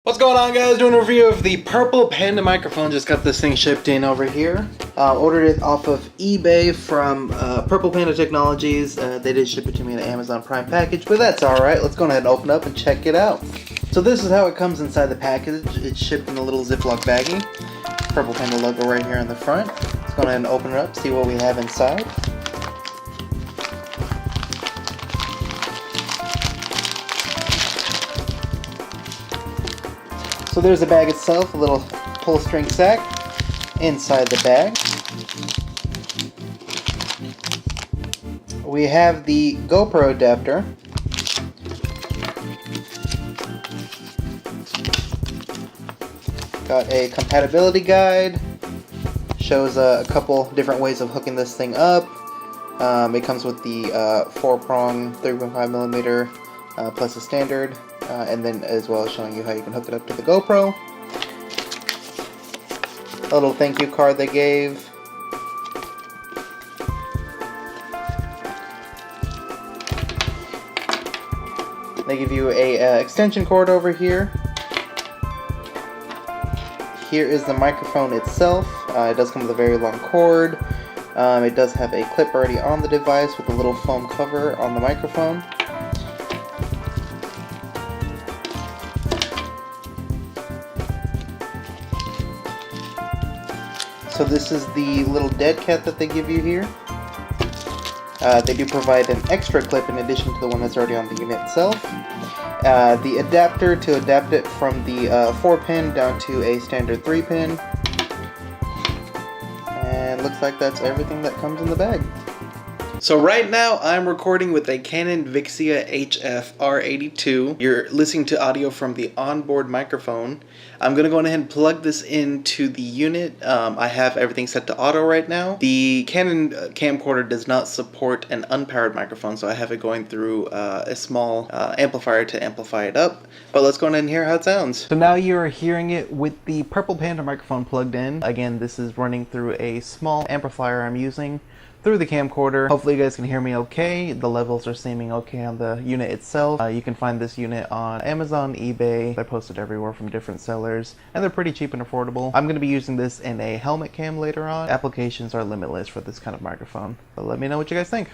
What's going on, guys? Doing a review of the purple Panda microphone. Just got this thing shipped in over here. Ordered it off of eBay from Purple Panda Technologies. They did ship it to me in an Amazon Prime package, but that's alright. Let's go ahead and open up and check it out. So this is how it comes inside the package. It's shipped in a little Ziploc baggie. Purple Panda logo right here on the front. Let's go ahead and open it up, see what we have inside. So there's the bag itself, a little pull string sack inside the bag. We have the GoPro adapter. Got a compatibility guide. Shows a couple different ways of hooking this thing up. It comes with the 4-prong 3.5mm plus a standard. And then as well as showing you how you can hook it up to the GoPro. A little thank you card they gave. They give you a extension cord over here. Here is the microphone itself. It does come with a very long cord. It does have a clip already on the device with a little foam cover on the microphone. So this is the little dead cat that they give you here. They do provide an extra clip in addition to the one that's already on the unit itself. The adapter to adapt it from the 4-pin down to a standard 3-pin. And looks like that's everything that comes in the bag. So right now I'm recording with a Canon Vixia HF R82. You're listening to audio from the onboard microphone. I'm going to go ahead and plug this into the unit. I have everything set to auto right now. The Canon camcorder does not support an unpowered microphone, so I have it going through a small amplifier to amplify it up. But let's go ahead and hear how it sounds. So now you're hearing it with the Purple Panda microphone plugged in. Again, this is running through a small amplifier I'm using through the camcorder. Hopefully you guys can hear me okay. The levels are seeming okay on the unit itself. You can find this unit on Amazon, eBay. They're posted everywhere from different sellers, and they're pretty cheap and affordable. I'm going to be using this in a helmet cam later on. Applications are limitless for this kind of microphone. But let me know what you guys think.